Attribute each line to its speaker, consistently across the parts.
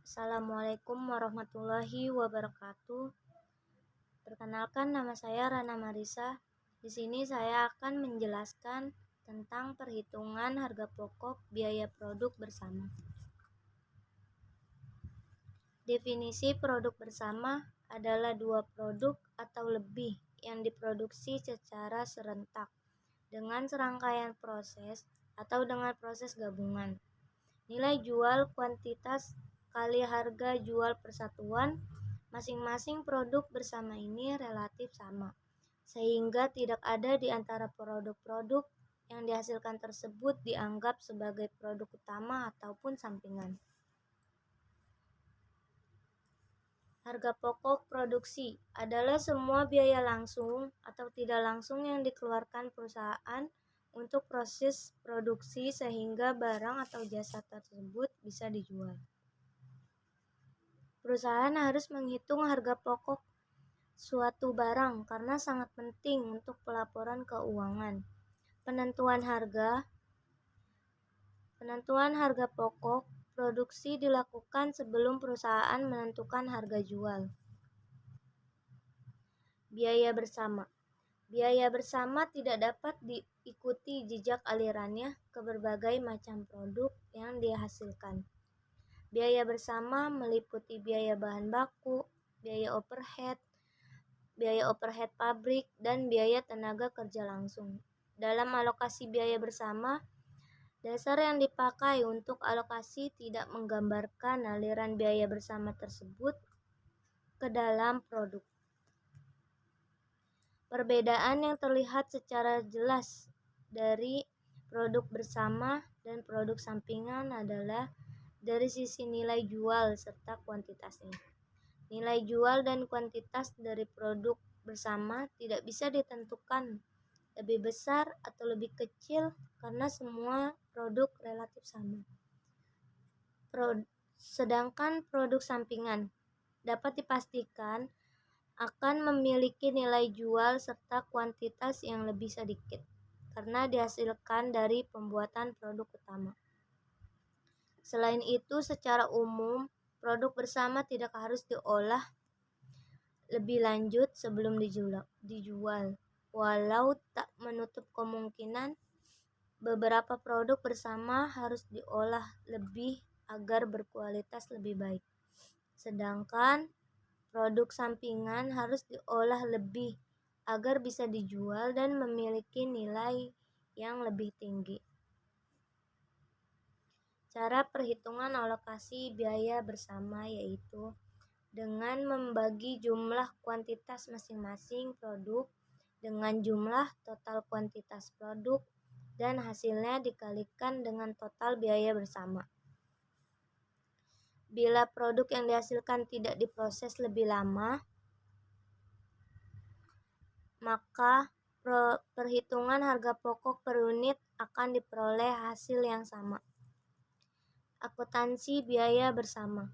Speaker 1: Assalamualaikum warahmatullahi wabarakatuh. Perkenalkan, nama saya Rana Marisa. Di sini saya akan menjelaskan tentang perhitungan harga pokok biaya produk bersama. Definisi produk bersama adalah dua produk atau lebih yang diproduksi secara serentak dengan serangkaian proses atau dengan proses gabungan. Nilai jual kuantitas kali harga jual persatuan masing-masing produk bersama ini relatif sama, sehingga tidak ada di antara produk-produk yang dihasilkan tersebut dianggap sebagai produk utama ataupun sampingan. Harga pokok produksi adalah semua biaya langsung atau tidak langsung yang dikeluarkan perusahaan untuk proses produksi sehingga barang atau jasa tersebut bisa dijual. Perusahaan harus menghitung harga pokok suatu barang karena sangat penting untuk pelaporan keuangan. Penentuan harga pokok produksi dilakukan sebelum perusahaan menentukan harga jual. Biaya bersama. Biaya bersama tidak dapat diikuti jejak alirannya ke berbagai macam produk yang dihasilkan. Biaya bersama meliputi biaya bahan baku, biaya overhead pabrik, dan biaya tenaga kerja langsung. Dalam alokasi biaya bersama, dasar yang dipakai untuk alokasi tidak menggambarkan aliran biaya bersama tersebut ke dalam produk. Perbedaan yang terlihat secara jelas dari produk bersama dan produk sampingan adalah dari sisi nilai jual serta kuantitasnya. Nilai jual dan kuantitas dari produk bersama tidak bisa ditentukan lebih besar atau lebih kecil karena semua produk relatif sama. Sedangkan produk sampingan dapat dipastikan akan memiliki nilai jual serta kuantitas yang lebih sedikit karena dihasilkan dari pembuatan produk utama. Selain itu, secara umum, produk bersama tidak harus diolah lebih lanjut sebelum dijual, walau tak menutup kemungkinan beberapa produk bersama harus diolah lebih agar berkualitas lebih baik. Sedangkan produk sampingan harus diolah lebih agar bisa dijual dan memiliki nilai yang lebih tinggi. Cara perhitungan alokasi biaya bersama yaitu dengan membagi jumlah kuantitas masing-masing produk dengan jumlah total kuantitas produk dan hasilnya dikalikan dengan total biaya bersama. Bila produk yang dihasilkan tidak diproses lebih lama, maka perhitungan harga pokok per unit akan diperoleh hasil yang sama. Akuntansi biaya bersama.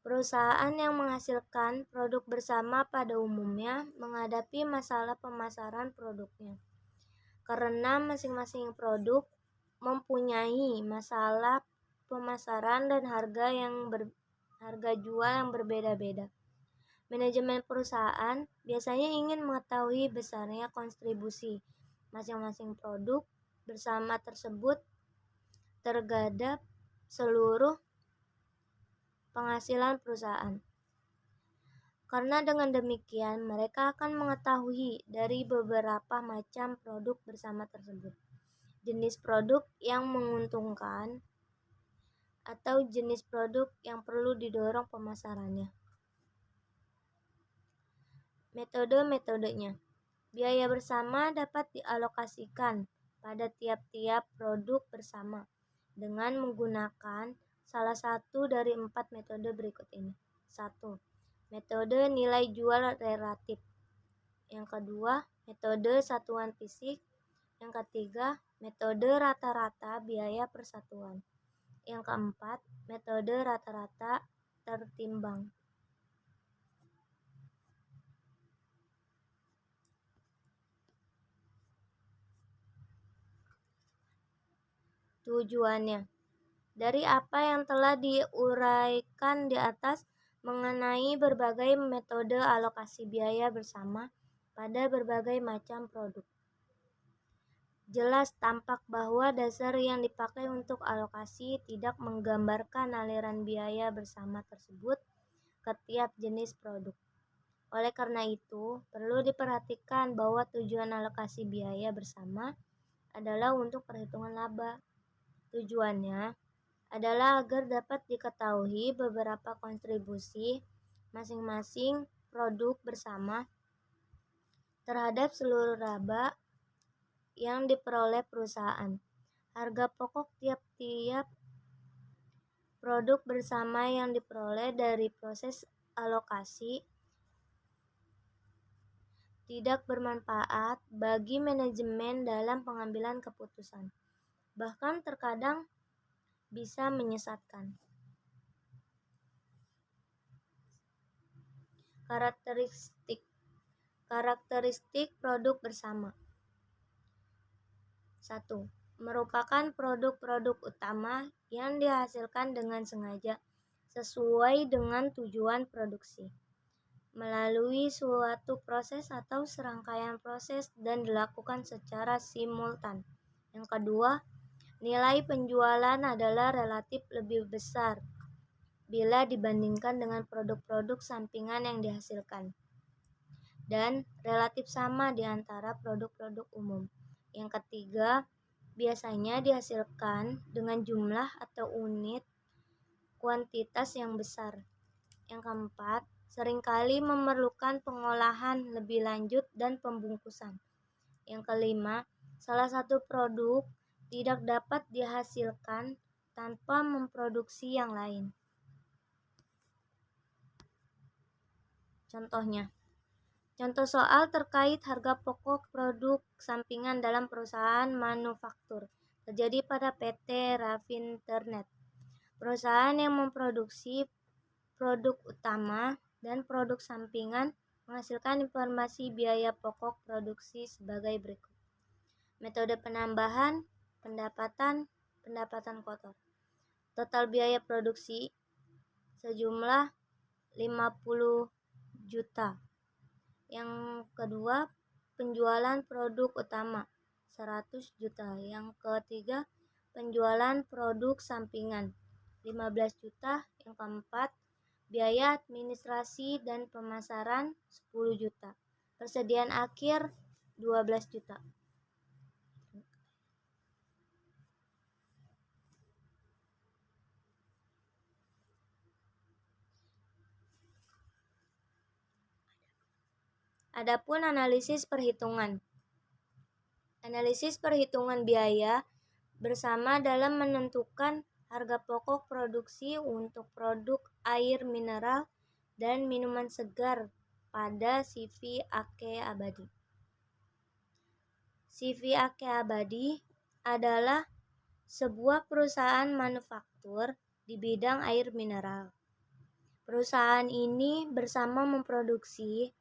Speaker 1: Perusahaan yang menghasilkan produk bersama pada umumnya menghadapi masalah pemasaran produknya, karena masing-masing produk mempunyai masalah pemasaran dan harga jual yang berbeda-beda. Manajemen perusahaan biasanya ingin mengetahui besarnya kontribusi masing-masing produk bersama tersebut terhadap seluruh penghasilan perusahaan. Karena dengan demikian, mereka akan mengetahui dari beberapa macam produk bersama tersebut, jenis produk yang menguntungkan atau jenis produk yang perlu didorong pemasarannya. Metode-metodenya. Biaya bersama dapat dialokasikan pada tiap-tiap produk bersama dengan menggunakan salah satu dari 4 metode berikut ini. 1. Metode nilai jual relatif. Yang kedua, metode satuan fisik. Yang ketiga, metode rata-rata biaya persatuan. Yang keempat, metode rata-rata tertimbang. Tujuannya. Dari apa yang telah diuraikan di atas mengenai berbagai metode alokasi biaya bersama pada berbagai macam produk, jelas tampak bahwa dasar yang dipakai untuk alokasi tidak menggambarkan aliran biaya bersama tersebut ke tiap jenis produk. Oleh karena itu, perlu diperhatikan bahwa tujuan alokasi biaya bersama adalah untuk perhitungan laba. Tujuannya adalah agar dapat diketahui beberapa kontribusi masing-masing produk bersama terhadap seluruh laba yang diperoleh perusahaan. Harga pokok tiap-tiap produk bersama yang diperoleh dari proses alokasi tidak bermanfaat bagi manajemen dalam pengambilan keputusan, bahkan terkadang bisa menyesatkan. Karakteristik produk bersama. 1. Merupakan produk-produk utama yang dihasilkan dengan sengaja sesuai dengan tujuan produksi melalui suatu proses atau serangkaian proses dan dilakukan secara simultan. Yang kedua, nilai penjualan adalah relatif lebih besar bila dibandingkan dengan produk-produk sampingan yang dihasilkan, dan relatif sama di antara produk-produk umum. Yang ketiga, biasanya dihasilkan dengan jumlah atau unit kuantitas yang besar. Yang keempat, seringkali memerlukan pengolahan lebih lanjut dan pembungkusan. Yang kelima, salah satu produk tidak dapat dihasilkan tanpa memproduksi yang lain. Contoh soal terkait harga pokok produk sampingan dalam perusahaan manufaktur terjadi pada PT Rafinternet. Perusahaan yang memproduksi produk utama dan produk sampingan menghasilkan informasi biaya pokok produksi sebagai berikut. Metode penambahan, pendapatan kotor. Total biaya produksi sejumlah 50 juta. Yang kedua, penjualan produk utama 100 juta. Yang ketiga, penjualan produk sampingan 15 juta. Yang keempat, biaya administrasi dan pemasaran 10 juta. Persediaan akhir 12 juta. Adapun analisis perhitungan. Analisis perhitungan biaya bersama dalam menentukan harga pokok produksi untuk produk air mineral dan minuman segar pada CV Ake Abadi. CV Ake Abadi adalah sebuah perusahaan manufaktur di bidang air mineral. Perusahaan ini bersama memproduksi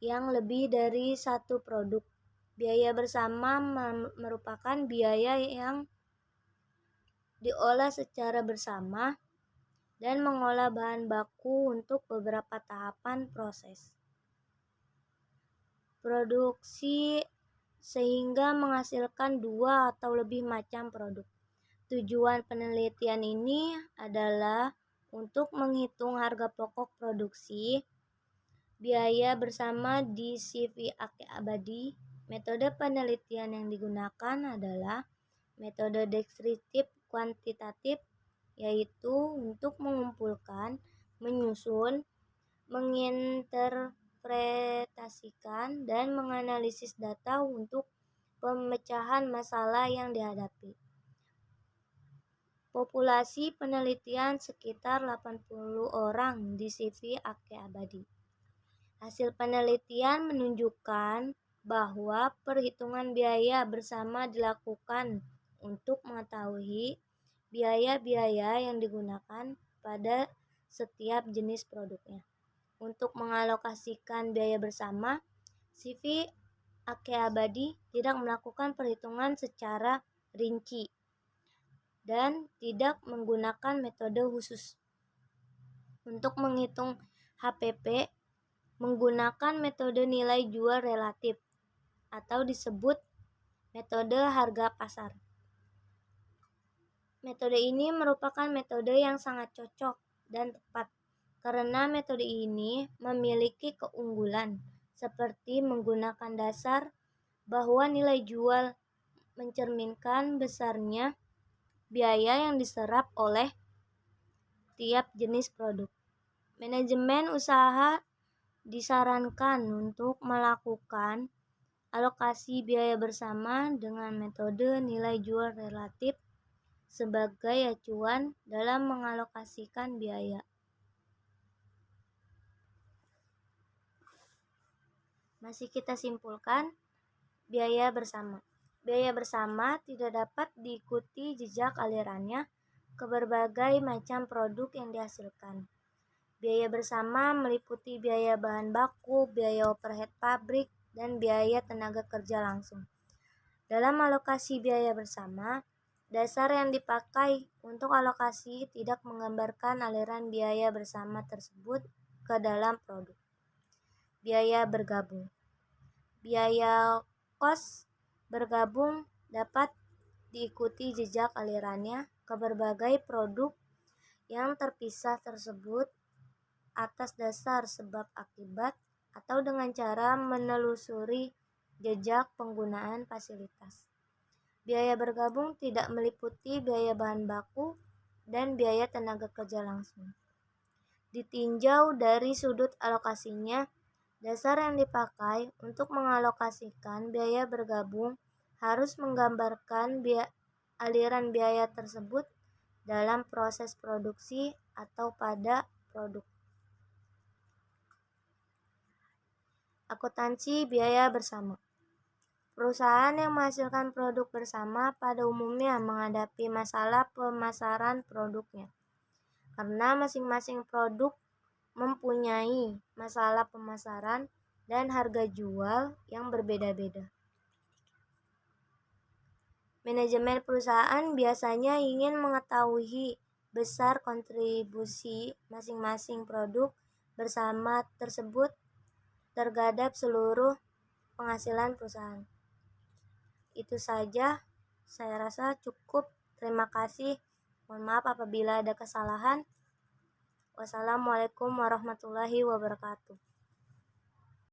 Speaker 1: yang lebih dari satu produk. Biaya bersama merupakan biaya yang diolah secara bersama dan mengolah bahan baku untuk beberapa tahapan proses produksi sehingga menghasilkan dua atau lebih macam produk. Tujuan penelitian ini adalah untuk menghitung harga pokok produksi biaya bersama di CV Ake Abadi. Metode penelitian yang digunakan adalah metode deskriptif kuantitatif, yaitu untuk mengumpulkan, menyusun, menginterpretasikan, dan menganalisis data untuk pemecahan masalah yang dihadapi. Populasi penelitian sekitar 80 orang di CV Ake Abadi. Hasil penelitian menunjukkan bahwa perhitungan biaya bersama dilakukan untuk mengetahui biaya-biaya yang digunakan pada setiap jenis produknya. Untuk mengalokasikan biaya bersama, CV Ake Abadi tidak melakukan perhitungan secara rinci dan tidak menggunakan metode khusus. Untuk menghitung HPP, menggunakan metode nilai jual relatif atau disebut metode harga pasar. Metode ini merupakan metode yang sangat cocok dan tepat karena metode ini memiliki keunggulan seperti menggunakan dasar bahwa nilai jual mencerminkan besarnya biaya yang diserap oleh tiap jenis produk. Manajemen usaha disarankan untuk melakukan alokasi biaya bersama dengan metode nilai jual relatif sebagai acuan dalam mengalokasikan biaya. Masih kita simpulkan, biaya bersama. Biaya bersama tidak dapat diikuti jejak alirannya ke berbagai macam produk yang dihasilkan. Biaya bersama meliputi biaya bahan baku, biaya overhead pabrik, dan biaya tenaga kerja langsung. Dalam alokasi biaya bersama, dasar yang dipakai untuk alokasi tidak menggambarkan aliran biaya bersama tersebut ke dalam produk. Biaya bergabung. Biaya kos bergabung dapat diikuti jejak alirannya ke berbagai produk yang terpisah tersebut atas dasar sebab akibat atau dengan cara menelusuri jejak penggunaan fasilitas. Biaya bergabung tidak meliputi biaya bahan baku dan biaya tenaga kerja langsung. Ditinjau dari sudut alokasinya, dasar yang dipakai untuk mengalokasikan biaya bergabung harus menggambarkan aliran biaya tersebut dalam proses produksi atau pada produk. Akuntansi biaya bersama. Perusahaan yang menghasilkan produk bersama pada umumnya menghadapi masalah pemasaran produknya, karena masing-masing produk mempunyai masalah pemasaran dan harga jual yang berbeda-beda. Manajemen perusahaan biasanya ingin mengetahui besar kontribusi masing-masing produk bersama tersebut terhadap seluruh penghasilan perusahaan. Itu saja, saya rasa cukup. Terima kasih. Mohon maaf apabila ada kesalahan. Wassalamualaikum warahmatullahi wabarakatuh.